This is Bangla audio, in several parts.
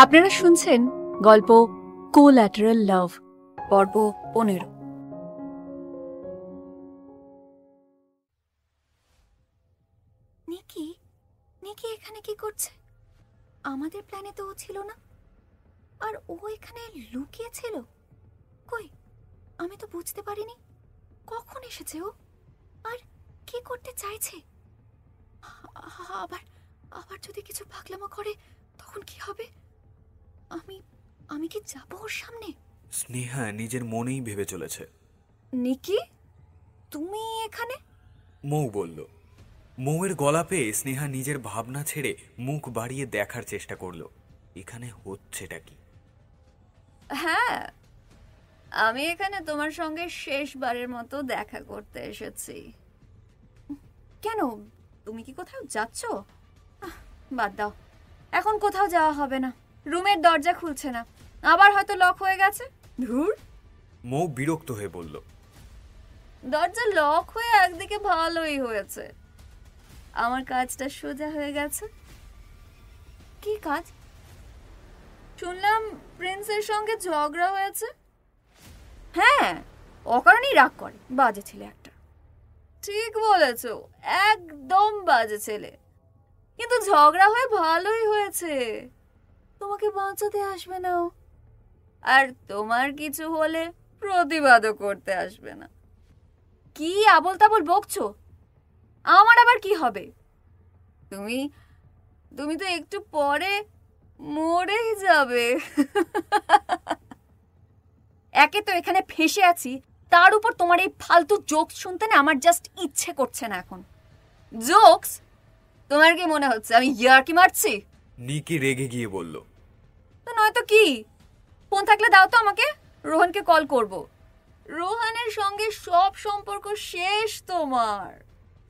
আপনারা শুনছেন গল্প কোল্যাটারাল লাভ পর্ব 15। নিকি নিকি এখানে কি করছে? আমাদের প্ল্যানে তো ও ছিল না, আর ও এখানে লুকিয়ে ছিল। কই, আমি তো বুঝতে পারিনি। কখন এসেছে ও, আর কি করতে চাইছে? আবার আবার যদি কিছু পাগলামো করে তখন কি হবে? আমি আমি কি যাব ওর সামনে? স্নেহা নিজের মনেই ভেবে চলেছে। নিকি, তুমি এখানে? মৌ বলল। মৌয়ের গলা পেয়ে স্নেহা নিজের ভাবনা ছেড়ে মুখ বাড়িয়ে দেখার চেষ্টা করলো এখানে হচ্ছেটা কি। হ্যাঁ, আমি এখানে তোমার সঙ্গে শেষবারের মতো দেখা করতে এসেছি। কেন, তুমি কি কোথাও যাচ্ছ? বাদ দাও, এখন কোথাও যাওয়া হবে না। রুমের দরজা খুলছে না, আবার হয়তো লক হয়ে গেছে। ধুর। মৌ বিরক্ত হয়ে বলল। দরজা লক হয়ে একদিকে ভালোই হয়েছে, আমার কাজটা সোজা হয়ে গেছে। কি কাজ? শুনলাম প্রিন্সের সঙ্গে ঝগড়া হয়েছে। হ্যাঁ, অকারণেই রাগ করে, বাজে ছেলে একটা। ঠিক বলেছো, একদম বাজে ছেলে। কিন্তু ঝগড়া হয়ে ভালোই হয়েছে, তোমাকে বাঁচাতে আসবে না ও, আর তোমার কিছু হলে প্রতিবাদও করতে আসবে না। কি আবল তাবল বকছো? আমার আবার কি হবে? তুমি তুমি তো একটু পরে মরেই যাবে। একে তো এখানে ফেঁসে আছি, তার উপর তোমার এই ফালতু জোকস শুনতে না আমার জাস্ট ইচ্ছে করছে না এখন। জোকস? তোমার কি মনে হচ্ছে আমি ইয়ার্কি মারছি? নিকি রেগে গিয়ে বলল। তো নয়তো কি? ফোন থাকলে দাও তো আমাকে, রোহনকে কল করব। রোহনের সঙ্গে সব সম্পর্ক শেষ তোমার।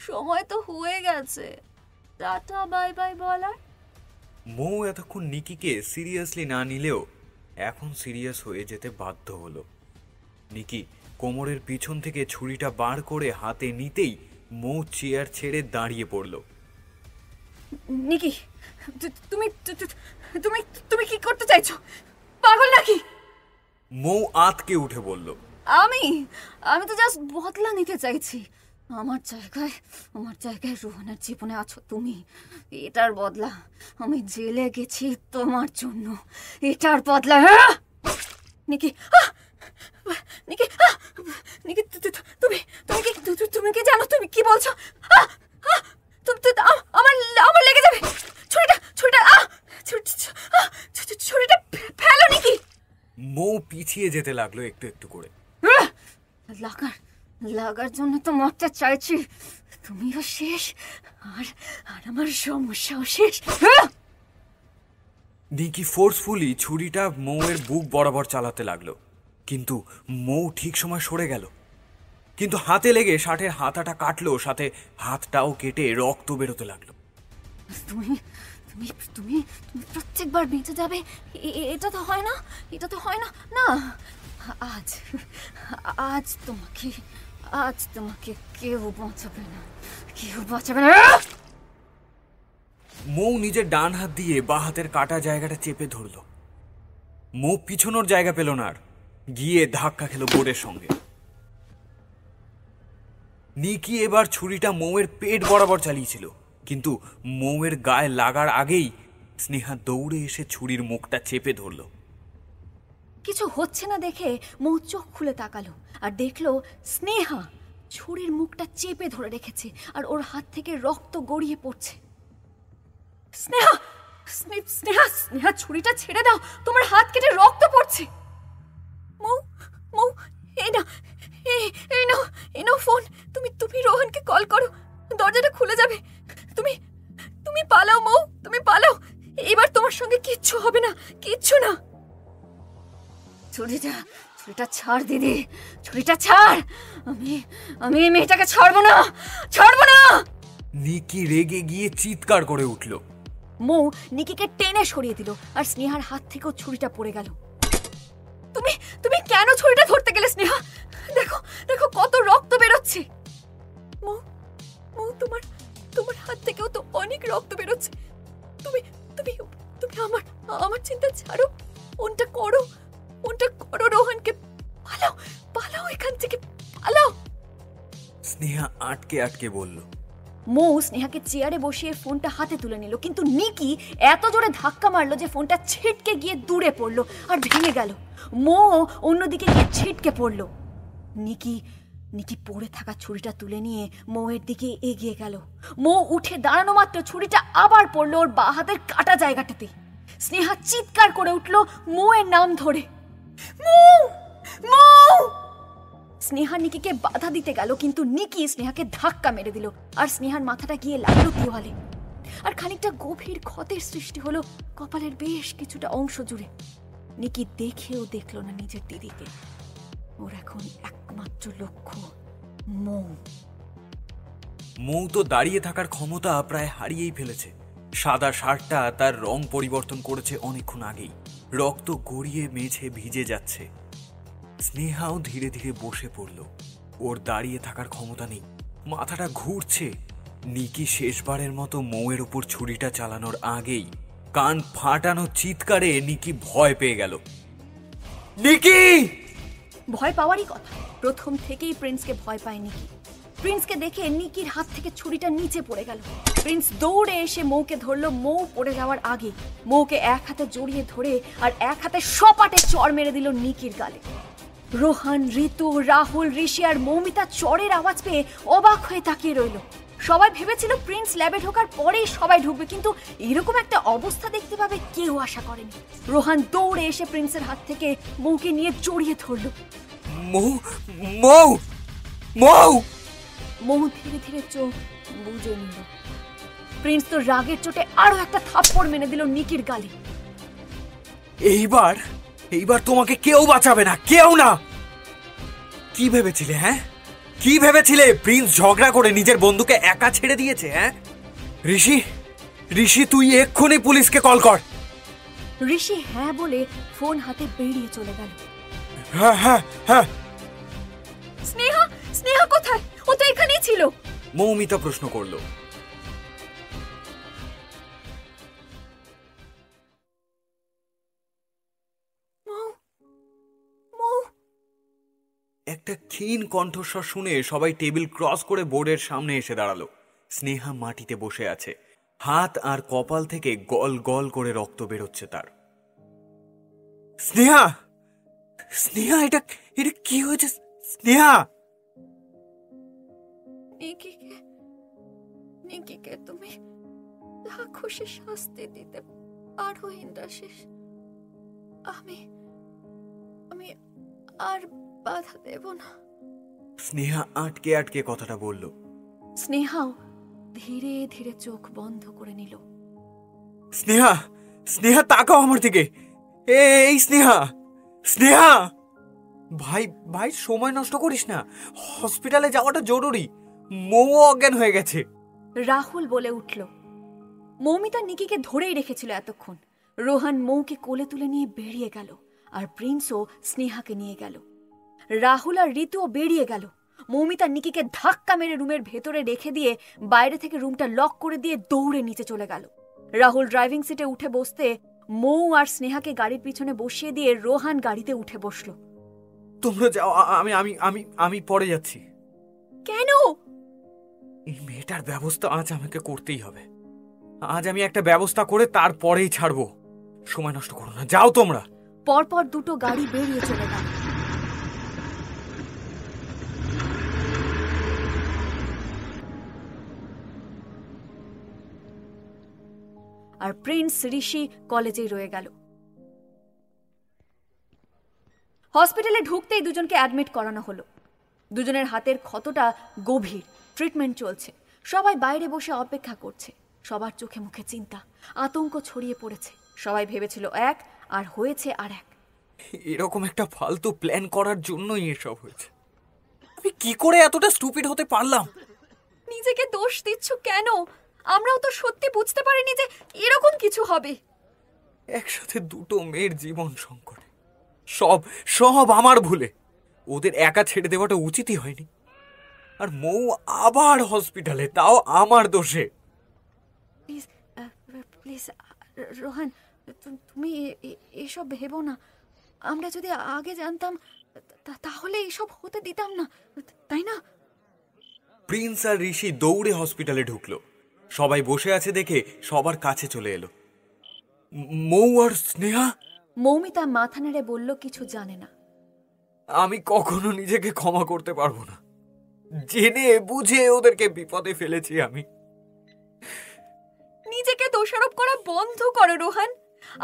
সময় তো হয়ে গেছে টাটা বাই বাই বলার। মৌ এতক্ষণ নিকিকে সিরিয়াসলি না নিলেও এখন সিরিয়াস হয়ে যেতে বাধ্য হলো। নিকি কোমরের পিছন থেকে ছুরিটা বার করে হাতে নিতেই মৌ চেয়ার ছেড়ে দাঁড়িয়ে পড়ল। নিকি, তুমি তুমি তুমি কি করতে চাইছো? পাগল নাকি? মৌ আতকে উঠে বলল। আমি আমি তো জাস্ট বদলা নিতে চাইছি। আমার জায়গায় রোহনের জীবনে আছো তুমি, এটার বদলা। আমি জেলে গেছি তোমার জন্য, এটার বদলা। নিকি, নিকি, নিকি, তুমি তুমি কি তুমি কি জানো তুমি কি বলছো? আমার লেগে যাবে। ছুরিটা ফেলো নিকি। মৌ পিছিয়ে যেতে লাগলো একটু একটু করে। লাগার জন্য তো মরতে চাইছি, তুমিও শেষ, আর আমার সমস্যাও শেষ। নিকি ফোর্সফুলি ছুরিটা মৌয়ের বুক বরাবর চালাতে লাগলো, কিন্তু মৌ ঠিক সময় সরে গেল। কিন্তু হাতে লেগে শার্টের হাতাটা কাটলো, সাথে হাতটাও কেটে রক্ত বেরোতে লাগলো। তুমি তুমি তুমি তুমি প্রত্যেকবার বেঁচে যাবে, এটা তো হয় না, এটা তো হয় না। না, আজ তোমাকে কেউ বাঁচাবে না, কেউ বাঁচাবে না। মৌ নিজের ডান হাত দিয়ে বাঁ হাতের কাটা জায়গাটা চেপে ধরলো। মৌ পিছনোর জায়গা পেল না, আর গিয়ে ধাক্কা খেলো বোর্ডের সঙ্গে। নিকি এবার ছুরিটা মৌয়ের পেট বরাবর চালিয়েছিল, কিন্তু মৌয়ের গায়ে লাগার আগেই স্নেহা দৌড়ে এসে ছুরির মুখটা চেপে ধরল। কিছু হচ্ছে না দেখে মৌ চোখ খুলে তাকালো, আর দেখলো স্নেহা ছুরির মুখটা চেপে ধরে রেখেছে, আর ওর হাত থেকে রক্ত গড়িয়ে পড়ছে। স্নেহা, স্নেহা, স্নেহা, ছুরিটা ছেড়ে দাও, তোমার হাত কেটে রক্ত পড়ছে। মৌ, মৌ, এই নাও ফোন। তুমি রোহনকে কল করো, দরজাটা খুলে যাবে। তুমি পালাও মৌ, তুমি পালাও। এবার তোমার সঙ্গে কিচ্ছু হবে না, কিচ্ছু না। ছুরিটা ছাড় দিদি, ছুরিটা ছাড়। আমি এই মেয়েটাকে ছাড়বো না। নিকি রেগে গিয়ে চিৎকার করে উঠল। মৌ নিকিকে টেনে সরিয়ে দিল, আর স্নেহার হাত থেকেও ছুরিটা পড়ে গেল। তুমি কেন ছুরিটা ধরতে গেলে স্নেহা? দেখো কত রক্ত বেরোচ্ছে। মৌ, তোমার হাত থেকেও তো অনেক রক্ত বেরোচ্ছে। তুমি আমার চিন্তা স্নেহা আটকে আটকে বলল। মৌ স্নেহাকে চেয়ারে বসিয়ে ফোনটা হাতে তুলে নিল, কিন্তু নিকি এত জোরে ধাক্কা মারলো যে ফোনটা ছিটকে গিয়ে দূরে পড়লো আর ভেঙে গেল। মৌ অন্যদিকে গিয়ে ছিটকে পড়লো। নিকি পড়ে থাকা ছুরিটা তুলে নিয়ে মৌয়ের দিকে এগিয়ে গেল। মৌ উঠে দাঁড়ানো মাত্র ছুরিটা আবার পড়লো ওর বাঁ হাতের কাটা জায়গাটাতে। স্নেহা চিৎকার করে উঠলো মৌয়ের নাম ধরে, মৌ মৌ। স্নেহা নিকিকে বাধা দিতে গেল, কিন্তু নিকি স্নেহাকে ধাক্কা মেরে দিল আর স্নেহার মাথাটা গিয়ে লাগলো দেওয়ালে। আর খানিকটা গভীর ক্ষতের সৃষ্টি হলো কপালের বেশ কিছুটা অংশ জুড়ে। নিকি দেখেও দেখলো না নিজের দিদিকে। ওর এখন একমাত্র লক্ষ্য মৌ। মৌ তো দাঁড়িয়ে থাকার ক্ষমতা প্রায় হারিয়েই ফেলেছে। সাদা শার্টটা তার রং পরিবর্তন করেছে অনেকক্ষণ আগেই। রক্ত গড়িয়ে মেঝে ভিজে যাচ্ছে। স্নেহাও ধীরে ধীরে বসে পড়ল। ওর দাঁড়িয়ে থাকার ক্ষমতা নেই, মাথাটা ঘুরছে। নিকি শেষবারের মতো মৌয়ের উপর ছুরিটা চালানোর আগেই কান ফাটানো চিৎকারে নিকি ভয় পেয়ে গেল। নিকি! ভয় পাওয়ারই কথা, প্রথম থেকেই প্রিন্সকে ভয় পায় নিকি। প্রিন্সকে দেখে নিকির হাত থেকে ছুরিটা নিচে পড়ে গেল। প্রিন্স দৌড়ে এসে মৌকে ধরলো। মৌ পড়ে যাওয়ার আগে মৌকে এক হাতে জড়িয়ে ধরে আর এক হাতে সপাটে চড় মেরে দিল নিকির গালে। রোহন, ঋতু, রাহুল, ঋষি আর মৌমিতা চড়ের আওয়াজ পেয়ে অবাক হয়ে তাকিয়ে রইল। সবাই ভেবেছিল প্রিন্স ল্যাবে ঢোকার পরেই সবাই ঢুকবে, কিন্তু এরকম একটা অবস্থা দেখতে পাবে কেউ আশা করেনি। রোহন দৌড়ে এসে প্রিন্সের হাত থেকে মৌকে নিয়ে জড়িয়ে ধরল। মৌ মৌ মৌ মৌ ধীরে ধীরে চোখ বুজে নিল। প্রিন্স তো রাগের চোটে আরো একটা থাপ্পড় মেরে দিল নিকির গালে। এইবার তোমাকে কেউ বাঁচাবে না, কেউ না। কি ভেবেছিলে? হ্যাঁ, কি ভেবেছিলে? প্রিন্স ঝগড়া করে নিজের বন্ধুকে একা ছেড়ে দিয়েছে? হ্যাঁ ঋষি, তুই এক্ষুনি পুলিশকে কল কর। ঋষি হ্যাঁ বলে ফোন হাতে বেরিয়ে চলে গেল। হ্যাঁ হ্যাঁ হ্যাঁ। স্নেহা কোথায়? ও তো এখানেই ছিল। মৌমিতা প্রশ্ন করলো। একটা ক্ষীণ কণ্ঠস্বর শুনে সবাই টেবিল ক্রস করে বোর্ডের সামনে এসে দাঁড়ালো। স্নেহা মাটিতে বসে আছে, হাত আর কপাল থেকে গল গল করে রক্ত বেরোচ্ছে তার। স্নেহা, এটা কি হয়েছে? স্নেহা! নিকিকে তুমি যা খুশি শাস্তি দিতে পারো ইন্দ্রাশিস। আমি আর বাধা দেব না। স্নেহা আটকে আটকে কথাটা বলল। স্নেহাও ধীরে ধীরে চোখ বন্ধ করে নিল। স্নেহা তাকাও আমার দিকে। এই স্নেহা! ভাই সময় নষ্ট করিস না, হসপিটালে যাওয়াটা জরুরি। মৌ অজ্ঞান হয়ে গেছে। রাহুল বলে উঠল। মৌমিতা নিকিকে ধরেই রেখেছিল এতক্ষণ। রোহন মৌকে কোলে তুলে নিয়ে বেরিয়ে গেল, আর প্রিন্সও স্নেহাকে নিয়ে গেল। রাহুল আর ঋতুও বেরিয়ে গেল। মৌমিতা নিকিকে ধাক্কা মেরে রুমের ভেতরে রেখে দিয়ে বাইরে থেকে রুমটা লক করে দিয়ে দৌড়ে নিচে চলে গেল। রাহুল ড্রাইভিং সিটে উঠে বসতে মৌ আর স্নেহাকে গাড়ির পিছনে বসিয়ে দিয়ে রোহান গাড়িতে উঠে বসল। তোমরা যাও, আমি পরে যাচ্ছি। কেন? এই মেয়েটার ব্যবস্থা আজ আমাকে করতেই হবে। আজ আমি একটা ব্যবস্থা করে তারপরেই ছাড়বো। সময় নষ্ট করো না, যাও তোমরা। পরপর দুটো গাড়ি বেরিয়ে চলে গেল। আর প্রিন্স ঋষি কলেজেই রয়ে গেল। হসপিটালে ঢুকতেই দুজনকে অ্যাডমিট করানো হলো। দুজনের হাতের ক্ষতটা গভীর, ট্রিটমেন্ট চলছে। সবাই বাইরে বসে অপেক্ষা করছে। সবার চোখে মুখে চিন্তা, আতঙ্ক ছড়িয়ে পড়েছে। সবাই ভেবেছিল এক, আর হয়েছে আর এক। এরকম একটা ফালতু প্ল্যান করার জন্যই এসব হয়েছে। আমি কি করে এতটা স্টুপিড হতে পারলাম? নিজেকে দোষ দিচ্ছ কেন? আমরাও তো সত্যি বুঝতে পারিনি যে এরকম কিছু হবে। একসাথে দুটো মেয়ের জীবন সংকটে। সব আমার ভুলে। ওদের একা ছেড়ে দেওয়াটা উচিতই হয়নি। আর মৌ আবার হসপিটালে, তাও আমার দোষে। প্লিজ রোহান, তুমি এসব ভেবো না। আমরা যদি আগে জানতাম তাহলে এসব হতে দিতাম না, তাই না? প্রিন্স আর ঋষি দৌড়ে হসপিটালে ঢুকলো। সবাই বসে আছে দেখে সবার কাছে চলে এলো। মৌ আর স্নেহা? মৌমিতা মাথা নেড়ে বলল কিছু জানে না। আমি কখনো নিজেকে ক্ষমা করতে পারবো না। জেনে বুঝে ওদেরকে বিপদে ফেলেছি আমি। নিজেকে দোষারোপ করা বন্ধ করো রোহান।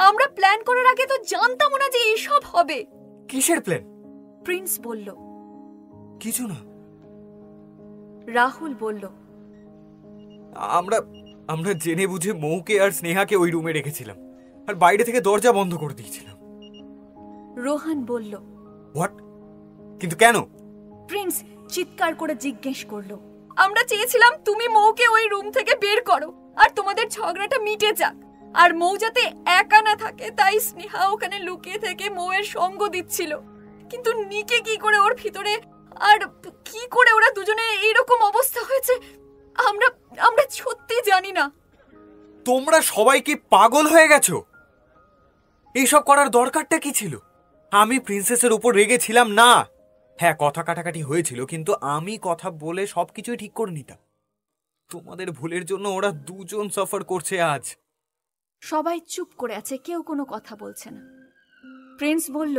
আমরা প্ল্যান করার আগে তো জানতাম না যে এইসব হবে। কিসের প্ল্যান? প্রিন্স বলল। কিছু না। রাহুল বলল। আমরা আমরা জেনে বুঝে মৌকে আর স্নেহাকে ওই রুমে রেখেছিলাম, আর বাইরে থেকে দরজা বন্ধ করে দিয়েছিলাম। রোহান বলল। হোয়াট? কিন্তু কেন? প্রিন্স চিৎকার করে জিজ্ঞেস করলো। আমরা চেয়েছিলাম তুমি মৌকে ওই রুম থেকে বের করো আর তোমাদের ঝগড়াটা মিটে যাক, আর মৌ যাতে একা না থাকে তাই স্নেহা ওখানে লুকিয়ে থেকে মৌয়ের সঙ্গ দিচ্ছিল। কিন্তু নিকে কি করে ওর ভিতরে, আর কি করে ওরা দুজনে এইরকম অবস্থা হয়েছে আমরা আমরা সত্যি জানি না। তোমরা সবাই কি পাগল হয়ে গেছো? এইসব করার দরকারটা কি ছিল? আমি প্রিন্সেসের উপর রেগেছিলাম না। হ্যাঁ, কথা কাটাকাটি হয়েছিল, কিন্তু আমি কথা বলে সবকিছুই ঠিক করে নিতাম। তোমাদের ভুলের জন্য ওরা দুজন সাফার করছে আজ। সবাই চুপ করে আছে, কেউ কোনো কথা বলছে না। প্রিন্স বলল।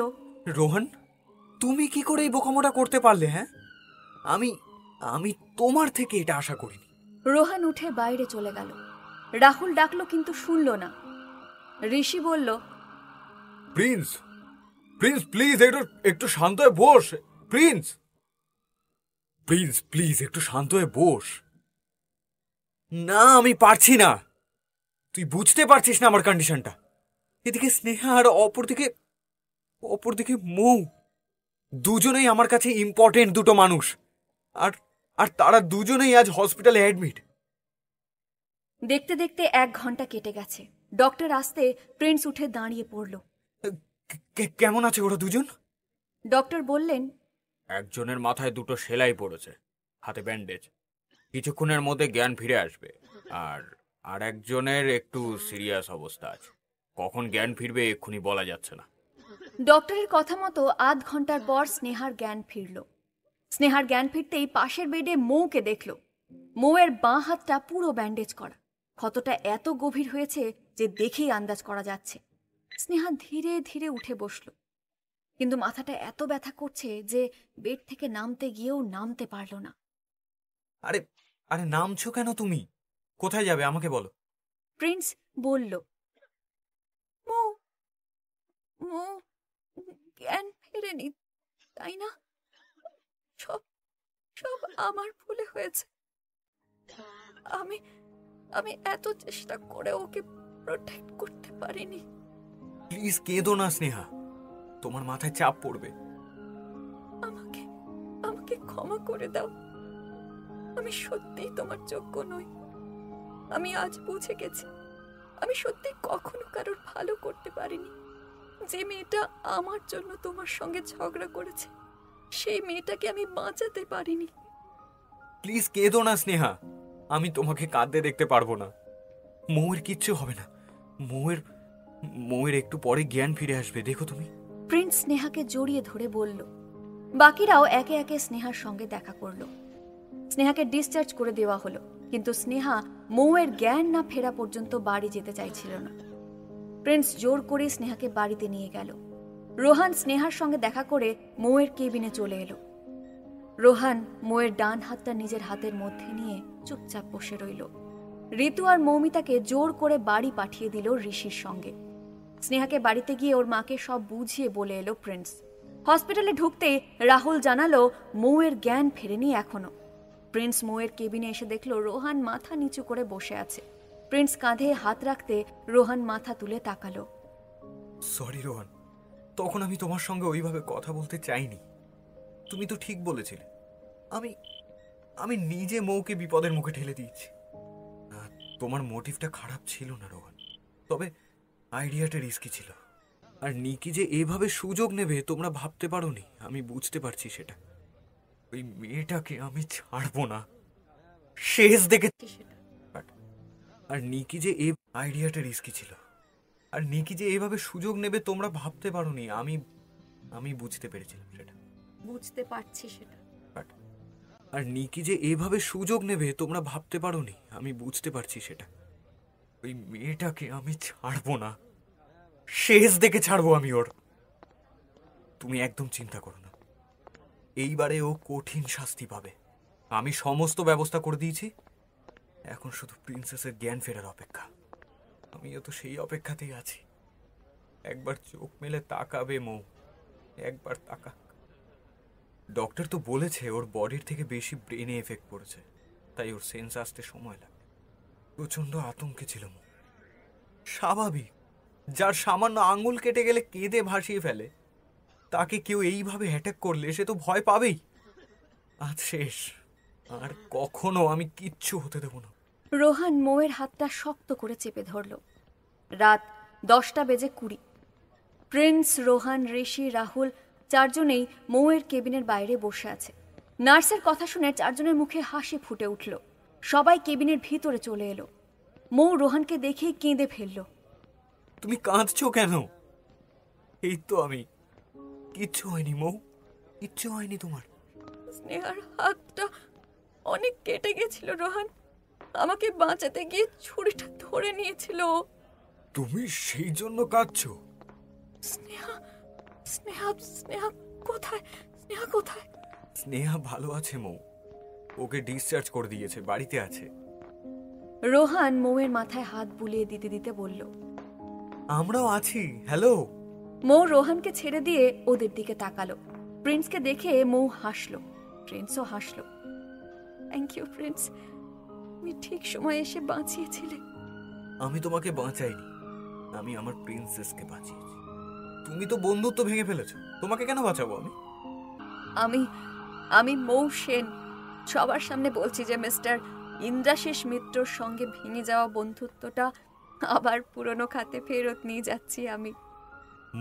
রোহন, তুমি কি করে এই বোকামোটা করতে পারলে? হ্যাঁ, আমি আমি তোমার থেকে এটা আশা করিনি। রোহান উঠে বাইরে চলে গেল। রাহুল ডাকলো কিন্তু শুনল না। ঋষি বলল। প্রিন্স, প্রিন্স প্লিজ একটু শান্ত হয়ে বস। প্রিন্স, প্রিন্স প্লিজ একটু শান্ত হয়ে বস। না, আমি পারছি না। তুই বুঝতে পারছিস না আমার কন্ডিশনটা। এদিকে স্নেহা আর অপরদিকে মৌ, দুজনেই আমার কাছে ইম্পর্টেন্ট দুটো মানুষ, আর আর তারা দুজনেই আজ হসপিটালে অ্যাডমিট। দেখতে দেখতে 1 ঘন্টা কেটে গেছে। ডক্টর আসতে প্রিন্স উঠে দাঁড়িয়ে পড়ল। কেমন আছে ওরা দুজন? ডক্টর বললেন। একজনের মাথায় দুটো সেলাই পড়েছে, হাতে ব্যান্ডেজ, কিছুক্ষণের মধ্যে জ্ঞান ফিরে আসবে। আর একজনের একটু সিরিয়াস অবস্থা আছে, কখন জ্ঞান ফিরবে এক্ষুনি বলা যাচ্ছে না। ডক্টরের কথা মতো 1/2 ঘন্টার পর স্নেহার জ্ঞান ফিরল। স্নেহার জ্ঞান ফিরতেই পাশের বেডে মৌকে দেখল। মৌয়ের বাঁ হাতটা পুরো ব্যান্ডেজ করা, ক্ষতটা এত গভীর হয়েছে যে দেখেই আন্দাজ করা যাচ্ছে। স্নেহা ধীরে ধীরে উঠে বসল, কিন্তু মাথাটা এত ব্যথা করছে যে বেড থেকে নামতে গিয়েও নামতে পারল না। আরে আরে নামছো কেন তুমি? কোথায় যাবে আমাকে বলো। প্রিন্স বলল। মৌ মৌ জ্ঞান ফেরেনি, তাই না? সব সব আমার ভুলে হয়েছে। আমি আমি এত চেষ্টা করে ওকে প্রোটেক্ট করতে পারিনি। প্লিজ কেঁদো না স্নেহা, তোমার মাথায় চাপ পড়বে। আমাকে আমাকে ক্ষমা করে দাও। আমি সত্যিই তোমার যোগ্য নই। আমি আজ বুঝে গেছি আমি সত্যি কখনো কারোর ভালো করতে পারিনি। যে মেয়েটা আমার জন্য তোমার সঙ্গে ঝগড়া করেছে, সেই মেয়েটাকে আমি বাঁচাতে পারিনি। প্লিজ কেঁদো না স্নেহা, আমি তোমাকে কাঁদতে দেখতে পারবো না। মৌয়ের কিচ্ছু হবে না। মৌয়ের একটু পরে জ্ঞান ফিরে আসবে, দেখো তুমি। প্রিন্স স্নেহাকে জড়িয়ে ধরে বলল। বাকিরাও একে একে স্নেহার সঙ্গে দেখা করলো। স্নেহাকে ডিসচার্জ করে দেওয়া হলো, কিন্তু স্নেহা মৌয়ের জ্ঞান না ফেরা পর্যন্ত বাড়ি যেতে চাইছিল না। প্রিন্স জোর করে স্নেহাকে বাড়িতে নিয়ে গেল। রোহান স্নেহার সঙ্গে দেখা করে মৌয়ের কেবিনে চলে এলো। রোহান মৌয়ের ডান হাতটা নিজের হাতের মধ্যে নিয়ে চুপচাপ বসে রইল। ঋতু আর মৌমিতাকে জোর করে বাড়ি পাঠিয়ে দিল ঋষির সঙ্গে। স্নেহাকে বাড়িতে গিয়ে ওর মাকে সব বুঝিয়ে বলে এলো প্রিন্স। হসপিটালে ঢুকতেই রাহুল জানালো মৌয়ের জ্ঞান ফেরেনি এখনো। প্রিন্স মৌয়ের কেবিনে এসে দেখলো রোহান মাথা নিচু করে বসে আছে। প্রিন্স কাঁধে হাত রাখতে রোহান মাথা তুলে তাকালো। সরি রোহান, তখন আমি তোমার সঙ্গে ওইভাবে কথা বলতে চাইনি। তুমি তো ঠিক বলেছিলে। আমি নিজে মৌকে বিপদের মুখে ঠেলে দিয়েছি। তোমার মোটিভটা খারাপ ছিল না রোহান, তবে আইডিয়াটা রিস্কি ছিল। আর নিকি যে এভাবে সুযোগ নেবে তোমরা ভাবতে পারোনি। আমি বুঝতে পারছি সেটা। ওই মেয়েটাকে আমি ছাড়বো না, শেষ দেখে সেটা। আর নিকি যে এই আইডিয়াটা রিস্কি ছিল, আর নিকি যে এভাবে সুযোগ নেবে তোমরা ভাবতে পারোনি। আমি বুঝতে পেরেছিলাম সেটা। বুঝতে পারছি সেটা। আর নিকি যে এভাবে সুযোগ নেবে তোমরা ভাবতে পারোনি। আমি বুঝতে পারছি সেটা। ওই মেয়েটাকে আমি ছাড়বো না, শেষ দেখে ছাড়বো আমি ওর। তুমি একদম চিন্তা করো না, এইবারে ও কঠিন শাস্তি পাবে। আমি সমস্ত ব্যবস্থা করে দিয়েছি, এখন শুধু প্রিন্সেসের জ্ঞান ফেরার অপেক্ষা। আমিও তো সেই অপেক্ষাতেই আছি। একবার চোখ মেলে তাকাবে মৌ, একবার তাকা। ডক্টর তো বলেছে ওর বডির থেকে বেশি ব্রেনে এফেক্ট পড়েছে, তাই ওর সেন্স আসতে সময় লাগবে। প্রচন্ড আতঙ্কে ছিল মৌ। স্বাভাবিক, যার সামান্য আঙুল কেটে গেলে কেঁদে ভাসিয়ে ফেলে, তাকে কেউ এইভাবে অ্যাটাক করলে সে তো ভয় পাবেই। আজ শেষ, আর কখনো আমি কিচ্ছু হতে দেব না। রোহান মৌয়ের হাতটা শক্ত করে চেপে ধরল। রাত 10:20। প্রিন্স, রোহান, ঋষি, রাহুল চারজনেই মৌয়ের কেবিনের বাইরে বসে আছে। নার্সের কথা শুনে চারজনের মুখে হাসি ফুটে উঠল। সবাই কেবিনের ভিতরে চলে এলো। মৌ রোহানকে দেখেই কেঁদে ফেলল। তুমি কাঁদছো কেন? এই তো আমি, কিচ্ছু হয়নি মৌ, কিচ্ছু হয়নি তোমার। স্নেহার হাতটা অনেক কেটে গেছিল রোহান, আমাকে বাঁচাতে গিয়ে ছুরিটা ধরে নিয়েছিল। তুমি সেই জন্য কাঁদছো? স্নেহা স্নেহা স্নেহা কোথায়? স্নেহা কোথায়? স্নেহা ভালো আছে মৌ, ওকে ডিসচার্জ করে দিয়েছে, বাড়িতে আছে। রোহান মৌয়ের মাথায় হাত বুলিয়ে দিতে দিতে বলল। আমরাও আছি। হ্যালো। মৌ রোহানকে ছেড়ে দিয়ে ওদের দিকে তাকালো। প্রিন্সকে দেখে মৌ হাসলো, প্রিন্সও হাসলো। থ্যাংক ইউ প্রিন্স, তুমি ঠিক সময় এসে বাঁচিয়েছিলে। আমি তোমাকে বাঁচাইনি, আমি আমার প্রিন্সেসকে বাঁচিয়েছি। তুমি তো বন্ধুত্ব ভেঙে ফেলেছো, তোমাকে কেন বাঁচাবো আমি? আমি আমি মৌ সেন সবার সামনে বলছি যে মিস্টার ইন্দ্রাশিস মিত্রর সঙ্গে ভেঙে যাওয়া বন্ধুত্বটা আবার পুরনো খাতে ফেরত নিয়ে যাচ্ছি আমি।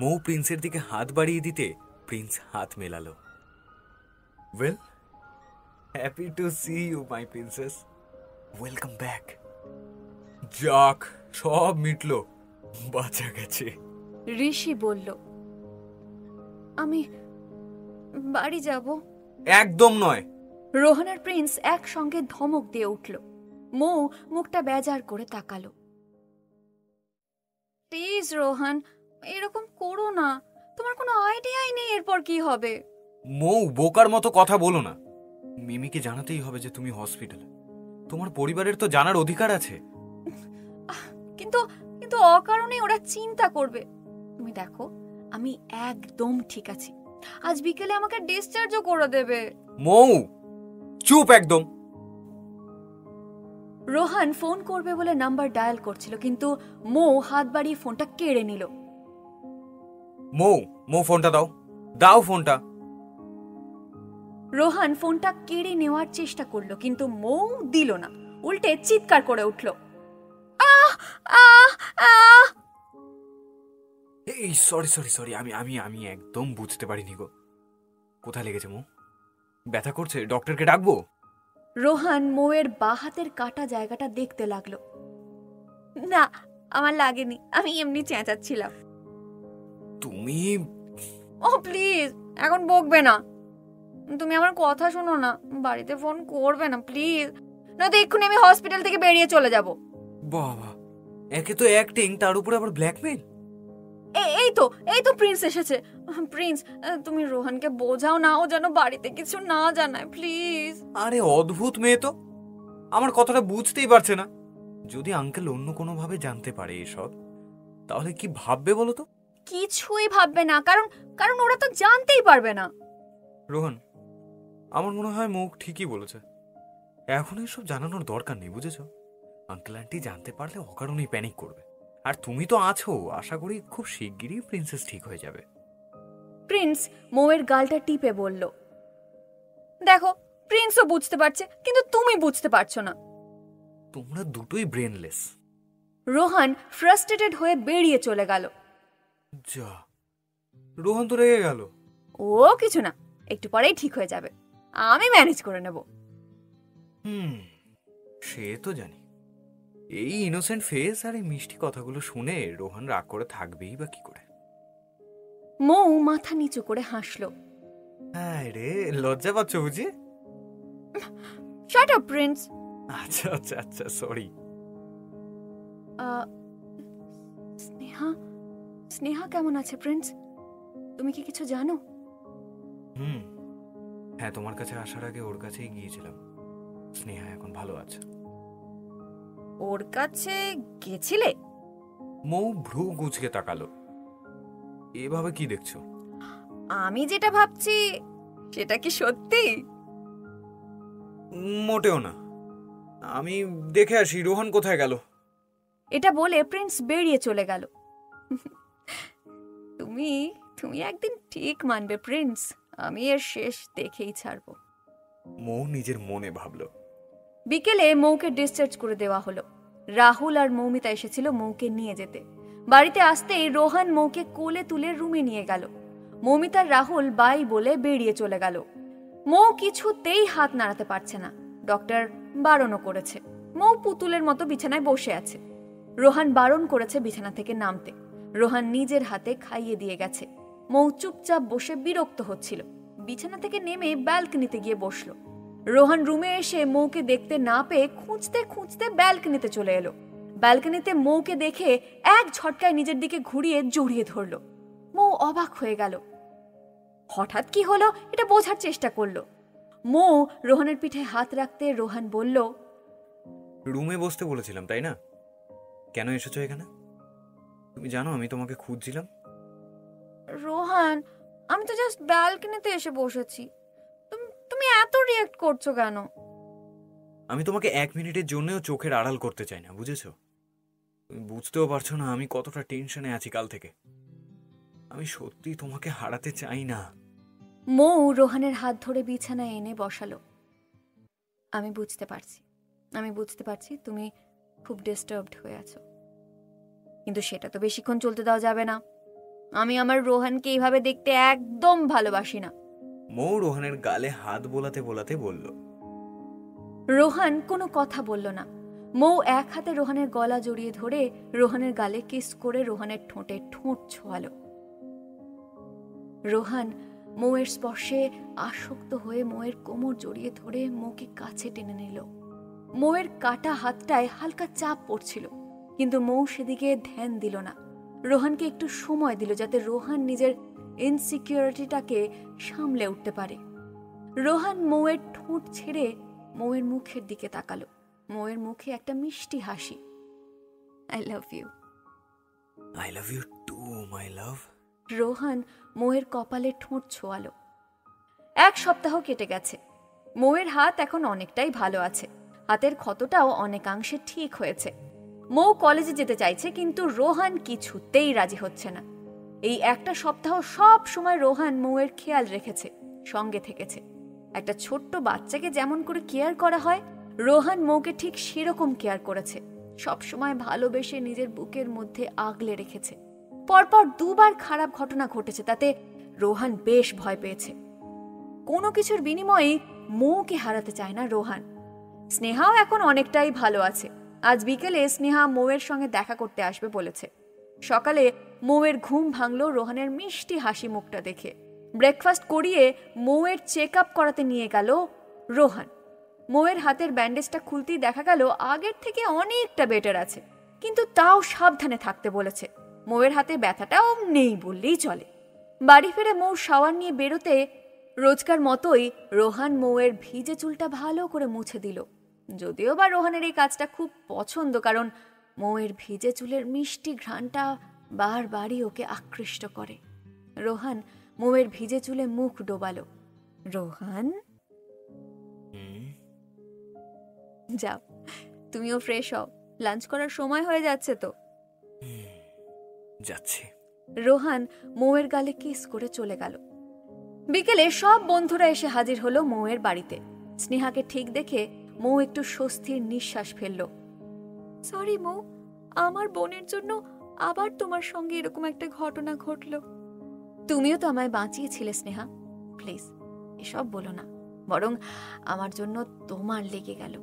মৌ প্রিন্সের দিকে হাত বাড়িয়ে দিতে প্রিন্স হাত মেলালো। Well, happy to see you my princess, welcome back. যাক, সব মিটলো, বাঁচা গেছে। ঋষি বলল, আমি বাড়ি যাব। একদম নয়। রোহান আর প্রিন্স একসঙ্গে ধমক দিয়ে উঠল। মৌ মুখটা বেজার করে তাকালো। প্লিজ রোহান, এরকম করো না, তোমার কোনো আইডিয়াই নেই এরপর কি হবে। মৌ, বোকার মতো কথা বলো না। মিমিকে জানাতেই হবে যে তুমি হসপিটালে, তোমার পরিবারের তো জানার অধিকার আছে। কিন্তু কিন্তু অকারণে ওরা চিন্তা করবে। তুমি দেখো, আমি একদম ঠিক আছি, আজ বিকেলে আমাকে ডিসচার্জও করে দেবে। মৌ, চুপ একদম। রোহান ফোন করবে বলে নাম্বার ডায়াল করছিল, কিন্তু মৌ হাত বাড়িয়ে ফোনটা কেড়ে নিল। মৌ, মৌ ফোনটা দাও, দাও ফোনটা। রোহান ফোনটা কেড়ে নেওয়ার চেষ্টা করলো, কিন্তু মৌ দিল না, উল্টে চিৎকার করে উঠল, আহ আহ আহ। এই সরি সরি সরি, আমি আমি আমি একদম বুঝতে পারিনি গো। কোথায় লেগেছে মৌ? ব্যথা করছে? ডক্টরকে ডাকবো? রোহান মৌয়ের বাঁ হাতের কাটা জায়গাটা দেখতে লাগলো। না, আমার লাগেনি, আমি এমনি চেঁচাচ্ছিলাম। তুমি? ও প্লিজ, এখন বকবে না। তুমি আমার কথা শোনো না, বাড়িতে ফোন করবে না প্লিজ, নয়তো এক্ষুনি আমি হসপিটাল থেকে বেরিয়ে চলে যাব। বাবা, একে তো অ্যাক্টিং, তার উপরে আবার ব্ল্যাকমেল। এই তো প্রিন্স এসেছে। প্রিন্স, তুমি রোহানকে বোঝাও না, ও যেন বাড়িতে কিছু না জানায় প্লিজ। আরে অদ্ভুত মেয়ে তো, আমার কথাটা বুঝতেই পারছে না। যদি আঙ্কেল অন্য কোনো ভাবে জানতে পারে এসব, তাহলে কি ভাববে বলো তো? কিছুই ভাববে না, কারণ ওরা তো জানতেই পারবে না। রোহন, আমার মনে হয় মুখ ঠিকই বলেছে, এখন এসব জানানোর দরকার নেই, বুঝেছো? আঙ্কেল আন্টি জানতে পারলে অকারণেই প্যানিক করবে। আর তুমি তো আছো, আশা করি খুব শিগগিরই প্রিন্সেস ঠিক হয়ে যাবে। প্রিন্স মৌয়ের গালটা টিপে বলল, দেখো প্রিন্সও বুঝতে পারছে, কিন্তু তুমি বুঝতে পারছো না। তোমরা দুটোই ব্রেনলেস। রোহান ফ্রাস্ট্রেটেড হয়ে বেরিয়ে চলে গেল। যা, রোহন তো রেগে গেল। ও কিছু না, একটু পরেই ঠিক হয়ে যাবে, আমি ম্যানেজ করে নেব। সে তো জানি। এই ইনোসেন্ট ফেস আর এই মিষ্টি কথাগুলো শুনে রোহন রাগ করে থাকবেই বা কি করে? মৌ মাথা নিচু করে হাসলো। হ্যাঁ রে, লজ্জা পাচ্ছ বুঝি? Shut up Prince. আচ্ছা আচ্ছা আচ্ছা, সরি। স্নেহা, স্নেহা কেমন আছে প্রিন্স? তুমি কি কিছু জানো? হ্যাঁ, তোমার কাছে আসার আগে ওর কাছেই গিয়েছিলাম। স্নেহা এখন ভালো আছে। ওর কাছে গেছিলে? মৌ ভ্রু কুঁচকে তাকালো। এভাবে কি দেখছো? আমি যেটা ভাবছি সেটা কি সত্যি? মোটেও না। আমি দেখে আসি রোহন কোথায় গেল। এটা বলে প্রিন্স বেরিয়ে চলে গেল। তুমি তুমি একদিন ঠিক মানবে প্রিন্স, আমি এর শেষ দেখেই ছাড়বো। মৌ নিজের মনে ভাবলো। বিকেলে মৌকে ডিসচার্জ করে দেওয়া হলো। রাহুল আর মৌমিতা এসেছিল মৌকে নিয়ে যেতে। বাড়িতে আসতেই রোহন মৌকে কোলে তুলে রুমে নিয়ে গেল। মৌমিতার রাহুল বাই বলে বেরিয়ে চলে গেল। মৌ কিছুতেই হাত নাড়াতে পারছে না। ডক্টর বারণও করেছে। মৌ পুতুলের মতো বিছানায় বসে আছে। রোহান বারণ করেছে বিছানা থেকে নামতে। রোহান নিজের হাতে খাইয়ে দিয়ে গেছে। মৌ চুপচাপ বসে বিরক্ত হচ্ছিল। বিছানা থেকে নেমে ব্যালকনিতে গিয়ে বসলো। রোহান রুমে এসে মৌকে দেখতে না পেয়ে খুঁজতে খুঁজতে ব্যালকনিতে চলে এলো। ব্যালকনিতে মৌকে দেখে এক ঝটকায় নিজের দিকে ঘুরিয়ে জড়িয়ে ধরল। মৌ অবাক হয়ে গেল। হঠাৎ কি হলো এটা বোঝার চেষ্টা করলো। মৌ রোহানের পিঠে হাত রাখতে রোহান বলল, রুমে বসতে বলেছিলাম তাই না? কেন এসেছো এখানে? তুমি জানো আমি তোমাকে খুঁজছিলাম। রোহান, আমি তো জাস্ট ব্যালকনিতে এসে বসেছি। তুমি এত রিঅ্যাক্ট করছো কেন? আমি তোমাকে 1 মিনিটের জন্যও চোখের আড়াল করতে চাই না, বুঝেছো? তুমি বুঝতেও পারছো না আমি কতটা টেনশনে আছি কাল থেকে। আমি সত্যি তোমাকে হারাতে চাই না। মৌ রোহানের হাত ধরে বিছানায় এনে বসালো। আমি বুঝতে পারছি তুমি খুব ডিস্টার্বড হয়ে আছো, কিন্তু সেটা তো বেশিক্ষণ চলতে দেওয়া যাবে না। আমি আমার রোহানকে এইভাবে দেখতে একদম ভালোবাসি না। মৌ রোহানের গালে হাত বোলাতে বোলাতে বলল। রোহান কোনো কথা বলল না। মৌ এক হাতে রোহানের গলা জড়িয়ে ধরে রোহানের গালে কিস করে রোহানের ঠোঁটে ঠোঁট ছোঁয়ালো। রোহান মৌয়ের স্পর্শে আসক্ত হয়ে মৌয়ের কোমর জড়িয়ে ধরে মৌকে কাছে টেনে নিল। মৌয়ের কাটা হাতটায় হালকা চাপ পড়ছিল, কিন্তু মৌ সেদিকে ধ্যান দিল না। রোহানকে একটু সময় দিল যাতে রোহান নিজের ইনসিকিউরিটিটাকে সামলে উঠতে পারে। রোহান মৌয়ের ঠোঁট ছেড়ে মৌয়ের মুখের দিকে তাকালো। মৌয়ের মুখে একটা মিষ্টি হাসি। I love you. I love you to my love. Rohan মৌয়ের কপালে ঠোঁট ছোঁয়ালো। 1 সপ্তাহ কেটে গেছে। মৌয়ের হাত এখন অনেকটাই ভালো আছে। হাতের ক্ষতটাও অনেকাংশে ঠিক হয়েছে। মৌ কলেজে যেতে চাইছে, কিন্তু রোহান কিছুতেই রাজি হচ্ছে না। এই 1 সপ্তাহ সব সময় রোহান মৌয়ের খেয়াল রেখেছে, সঙ্গে থেকেছে। একটা ছোট্ট বাচ্চাকে যেমন করে কেয়ার করা হয়, রোহান মৌকে ঠিক সেরকম কেয়ার করেছে। সবসময় ভালোবেসে নিজের বুকের মধ্যে আগলে রেখেছে। পরপর 2 বার খারাপ ঘটনা ঘটেছে, তাতে রোহান বেশ ভয় পেয়েছে। কোনো কিছুর বিনিময়ে মৌকে হারাতে চায় না রোহান। স্নেহাও এখন অনেকটাই ভালো আছে। আজ বিকেলে স্নেহা মৌয়ের সঙ্গে দেখা করতে আসবে বলেছে। সকালে মৌয়ের ঘুম ভাঙলো রোহানের মিষ্টি হাসি মুখটা দেখে। ব্রেকফাস্ট করিয়ে মৌয়ের চেক আপ করাতে নিয়ে গেল রোহান। মৌয়ের হাতের ব্যান্ডেজটা খুলতেই দেখা গেল আগের থেকে অনেকটা বেটার আছে, কিন্তু তাও সাবধানে থাকতে বলেছে। মৌয়ের হাতে ব্যথাটাও নেই বললেই চলে। বাড়ি ফিরে মৌ শাওয়ার নিয়ে বেরোতে রোজকার মতোই রোহান মৌয়ের ভিজে চুলটা ভালো করে মুছে দিল। যদিও বা রোহানের এই কাজটা খুব পছন্দ, কারণ মৌয়ের ভিজে চুলের মিষ্টি ঘ্রাণটা বারবারই ওকে আকৃষ্ট করে। রোহান মৌয়ের ভিজে চুলে মুখ ডোবালো। রোহান, যাও তুমিও ফ্রেশ হও, লাঞ্চ করার সময় হয়ে যাচ্ছে তো। যাচ্ছি। রোহান মৌয়ের গালে কিস করে চলে গেল। বিকেলে সব বন্ধুরা এসে হাজির হলো মৌয়ের বাড়িতে। স্নেহাকে ঠিক দেখে মৌ একটু স্বস্তির নিঃশ্বাস ফেলল। সরি মৌ, আমার বোনের জন্য আবার তোমার সঙ্গে এরকম একটা ঘটনা ঘটলো। তুমিও তো আমায় বাঁচিয়েছিলে স্নেহা, প্লিজ এসব বলো না, বরং আমার জন্য তোমার লেগে গেল।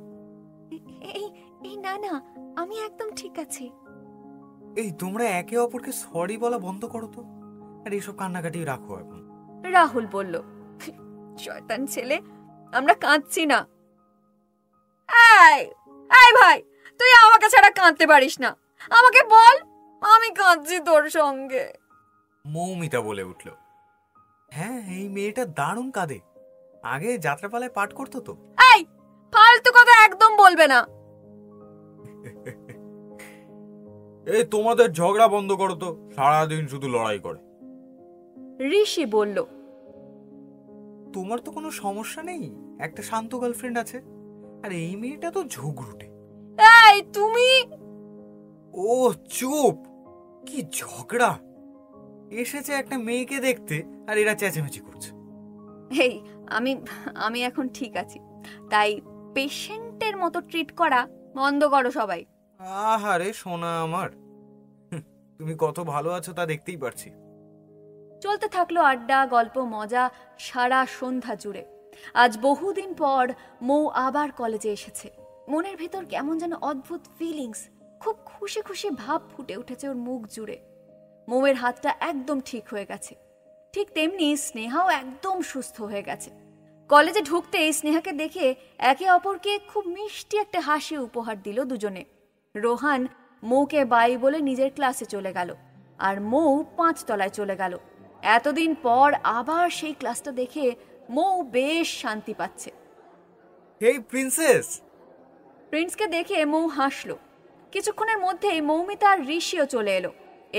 এই না না, আমি একদম ঠিক আছি। এই তোমরা একে অপরকে সরি বলা বন্ধ করো তো, আর এইসব কান্নাকাটি রাখো এখন। রাহুল বলল, শয়তান ছেলে, আমরা কাঁদছি না, এই এই ভাই, তুই আমাকে ছাড়া কাঁদতে পারিস না, আমাকে বল, আমি কাঁদছি তোর সঙ্গে। মৌমিতা বলে উঠল, হ্যাঁ এই মেয়েটা দারুণ কাঁদে, আগে যাত্রাপালায় পাঠ করতো তো। এই ফালতু কথা একদম বলবে না। এই তোমাদের ঝগড়া বন্ধ করো তো, সারাদিন শুধু লড়াই করে। ঋষি বলল, তোমার তো কোনো সমস্যা নেই, একটা শান্ত গার্লফ্রেন্ড আছে, আর এই মেয়েটা তো ঝগড়ুটে। এই তুমি। ও চুপ, কি ঝগড়া, এসেছে একটা মেয়েকে দেখতে আর এরা চেঁচামেচি করছে। এই আমি আমি এখন ঠিক আছি, তাই পেশেন্টের মতো ট্রিট করা বন্ধ করো সবাই। আহারে সোনা আমার, তুমি কত ভালো আছো তা দেখতেই পারছি। চলতে থাকলো আড্ডা, গল্প, মজা সারা সন্ধ্যা জুড়ে। আজ বহুদিন পর মৌ আবার কলেজে এসেছে। মনের ভেতর কেমন যেন অদ্ভুত ফিলিংস, খুব খুশি খুশি ভাব ফুটে উঠেছে ওর মুখ জুড়ে। মৌয়ের হাতটা একদম ঠিক হয়ে গেছে, ঠিক তেমনি স্নেহাও একদম সুস্থ হয়ে গেছে। কলেজে ঢুকতেই স্নেহাকে দেখে একে অপরকে খুব মিষ্টি একটা হাসি উপহার দিল দুজনে। রোহান মৌকে বাই বলে নিজের ক্লাসে চলে গেল, আর মৌ 5 তলায় চলে গেল। এতদিন পর আবার সেই ক্লাসটা দেখে মৌ বেশ শান্তি পাচ্ছে। হেই প্রিন্সেস। প্রিন্সকে দেখে মৌ হাসলো। কিছুক্ষণের মধ্যেই মৌমিতা আর ঋষিও চলে এলো।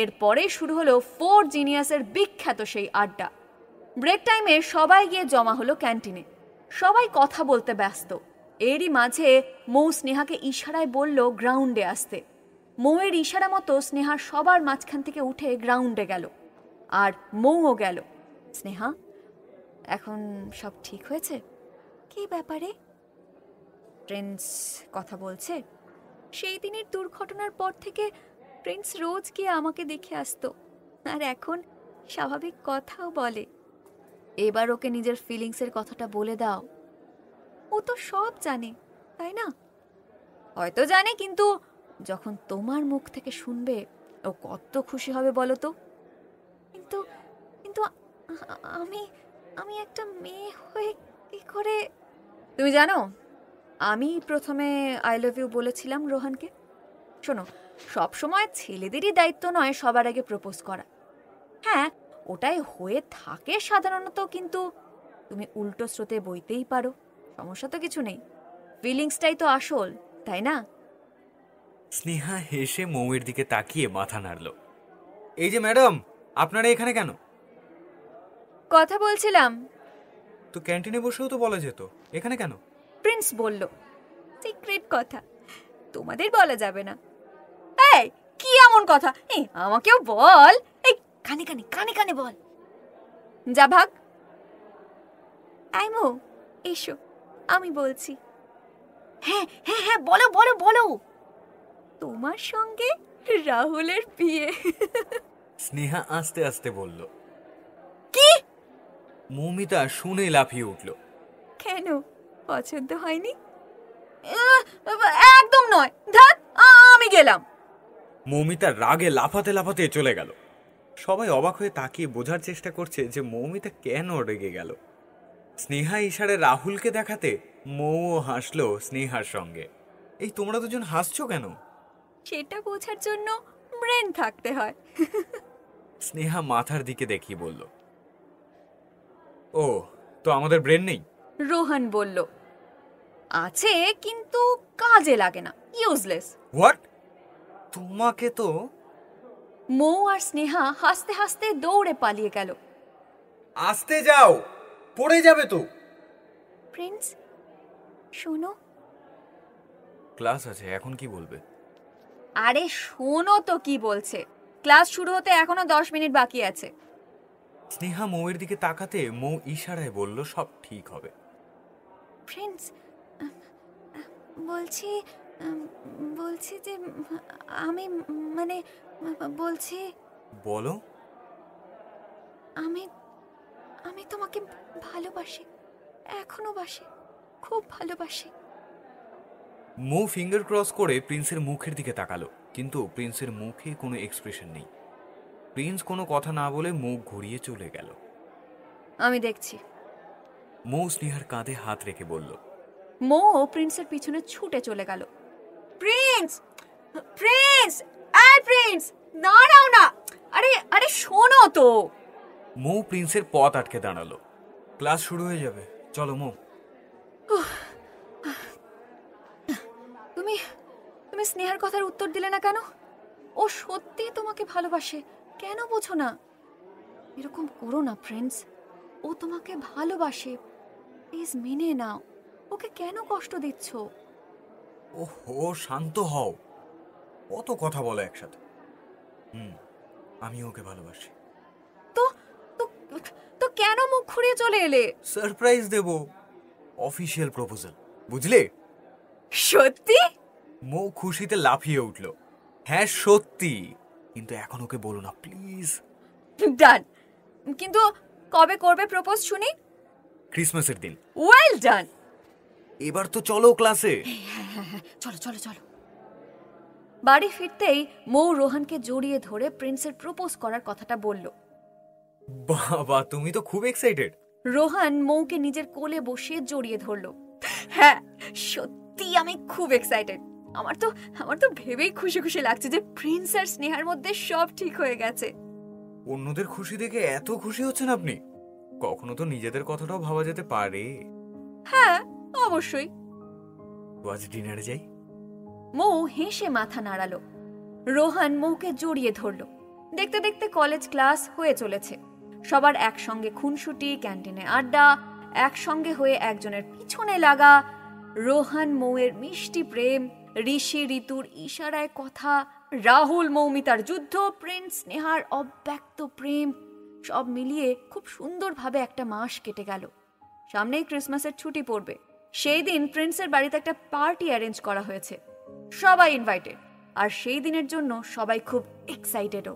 এরপরেই শুরু হলো 4 জিনিয়াসের বিখ্যাত সেই আড্ডা। ব্রেক টাইমে সবাই গিয়ে জমা হলো ক্যান্টিনে। সবাই কথা বলতে ব্যস্ত। এরই মাঝে মৌ স্নেহাকে ইশারায় বলল গ্রাউন্ডে আসতে। মৌয়ের ইশারা মতো স্নেহা সবার মাঝখান থেকে উঠে গ্রাউন্ডে গেল, আর মৌও গেল। স্নেহা, এখন সব ঠিক হয়েছে? কি ব্যাপারে? প্রিন্স কথা বলছে? সেই দিনের দুর্ঘটনার পর থেকে প্রিন্স রোজ গিয়ে আমাকে দেখে আসতো, আর এখন স্বাভাবিক কথাও বলে। এবার ওকে নিজের ফিলিংসের কথাটা বলে দাও। ও তো সব জানে, তাই না? হয়তো জানে, কিন্তু যখন তোমার মুখ থেকে শুনবে ও কত খুশি হবে বলো তো। কিন্তু কিন্তু আমি আমি একটা মেয়ে হয়ে কি করে? তুমি জানো, আমি প্রথমে আই লাভ ইউ বলেছিলাম রোহানকে। শোনো, সবসময় ছেলেদেরই দায়িত্ব নয় সবার আগে প্রপোজ করা। হ্যাঁ, ওটাই হয়ে থাকে সাধারণত, কিন্তু তুমি উল্টো স্রোতে বইতেই পারো, সমস্যা তো কিছু নেই। ফিলিংসটাই তো আসল, তাই না? স্নেহা হেসে মৌয়ের দিকে তাকিয়ে মাথা নাড়ল। এই যে ম্যাডাম, আপনারা এখানে কেন? কথা বলছিলাম। তো ক্যান্টিনে বসেও তো বলা যেত, এখানে কেন? প্রিন্স বলল, সিক্রেট কথা, তোমাদের বলা যাবে না। এই কি এমন কথা? এই আমাকেও বল, এই কানে কানে কানে কানে বল। যা ভাগ। আইমো, এসো, আমি বলছি। হ্যাঁ হ্যাঁ হ্যাঁ, বলো বলো বলো। তোমার সঙ্গে রাহুলের বিয়ে। স্নেহা আস্তে আস্তে বলল। কি? মৌমিতা শুনে লাফিয়ে উঠল। কেন, পছন্দ হয়নি? একদম নয়, ধ্যাৎ, আমি গেলাম। মৌমিতা রাগে লাফাতে লাফাতে চলে গেল। সবাই অবাক হয়ে তাকিয়ে বোঝার চেষ্টা করছে যে মৌমিতা কেন রেগে গেল। স্নেহা ইশারে রাহুলকে দেখাতে মৌও হাসলো স্নেহার সঙ্গে। এই তোমরা দুজন হাসছো কেন? সেটা বোঝার জন্য ব্রেন থাকতে হয়। স্নেহা মাথার দিকে দেখিয়ে বলল, ও তো আমাদের ব্রেন নেই? রোহান বলল, আছে কিন্তু কাজে লাগে না, ইউজলেস। হোয়াট? তোমাকে তো। মৌ আর স্নেহা হাসতে হাসতে দৌড়ে পালিয়ে গেল। আসতে যাও, পড়ে যাবে তো। প্রিন্স, শোনো। ক্লাস আছে, এখন কি বলবে? আরে শোনো তো কি বলছে। ক্লাস শুরু হতে এখনো 10 মিনিট বাকি আছে। স্নেহা মৌয়ের দিকে তাকাতে মৌ ইশারায় বলল সব ঠিক হবে। প্রিন্স, বলছি বলছি যে আমি মানে বলছি। বলো। আমি আমি তোমাকে ভালোবাসি, এখনো বাসি, খুব ভালোবাসি। মৌ ফিঙ্গার ক্রস করে প্রিন্সের মুখের দিকে তাকালো, কিন্তু প্রিন্সের মুখে কোনো এক্সপ্রেশন নেই। প্রিন্স কোনো কথা না বলে মুখ ঘুরিয়ে চলে গেল। আমি দেখছি। মৌ স্নেহার কাঁধে হাত রেখে বলল, মো প্রিন্সের পিছনে ছুটে চলে গেল। প্রিন্স, প্রিন্স, এই প্রিন্স, দাঁড়াও না। আরে আরে শোনো তো। মৌ প্রিন্সের পথ আটকে দাঁড়ালো। ক্লাস শুরু হয়ে যাবে, চলো মৌ। তুমি তুমি স্নেহার কথার উত্তর দিলে না কেন? ও সত্যি তোমাকে ভালোবাসে, কেন বোঝো না? এরকম করো না প্রিন্স, ও তোমাকে ভালোবাসে, প্লিজ মেনে নাও। ওকে কেন কষ্ট দিচ্ছ? ওহো, শান্ত হও। কত কথা বলো একসাথে। আমি ওকে ভালোবাসি। তো তো তো কেন মুখ ঘুরিয়ে চলে এলে? সারপ্রাইজ দেব, অফিসিয়াল প্রপোজাল, বুঝলে? সত্যি? মৌ খুশিতে লাফিয়ে উঠল। হ্যাঁ সত্যি, কিন্তু এখন ওকে বলো না প্লিজ। ডান। কিন্তু কবে করবে প্রপোজ শুনি? ক্রিসমাসের দিন। Well done. এবার তো চলো ক্লাসে। চলো চলো চলো। বাড়ি ফিরতেই মৌ রোহানকে জড়িয়ে ধরে প্রিন্সের প্রপোজ করার কথাটা বলল। বাবা, তুমি তো খুব এক্সাইটেড। রোহান মৌকে নিজের কোলে বসিয়ে জড়িয়ে ধরল। হ্যাঁ সত্যি আমি খুব এক্সাইটেড। আমার তো ভেবেই খুশি খুশি লাগছে যে প্রিন্স আর স্নেহার মধ্যে সব ঠিক হয়ে গেছে। অন্যদের খুশি দেখে এত খুশি হচ্ছেন আপনি? কখনো তো নিজেদের কথাটাও ভাবা যেতে পারে। হ্যাঁ অবশ্যই। তো আজ ডিনারে যাই। মৌ হেসে মাথা নাড়ালো। রোহান মৌকে জড়িয়ে ধরল। দেখতে দেখতে কলেজ ক্লাস হয়ে চলেছে। সবার একসঙ্গে খুনসুটি, ক্যান্টিনে আড্ডা, একসঙ্গে হয়ে একজনের পিছনে লাগা, রোহান মৌয়ের মিষ্টি প্রেম, ঋষি ঋতুর ইশারায় কথা, রাহুল মৌমিতার যুদ্ধ, প্রিন্স স্নেহার অব্যক্ত প্রেম, সব মিলিয়ে খুব সুন্দরভাবে একটা মাস কেটে গেল। সামনেই ক্রিসমাসের ছুটি পড়বে। সেই দিন প্রিন্সের বাড়িতে একটা পার্টি অ্যারেঞ্জ করা হয়েছে। সবাই ইনভাইটেড, আর সেই দিনের জন্য সবাই খুব এক্সাইটেডও।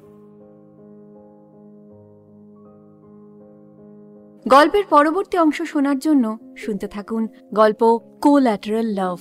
গল্পের পরবর্তী অংশ শোনার জন্য শুনতে থাকুন গল্প কোল্যাটারাল লাভ।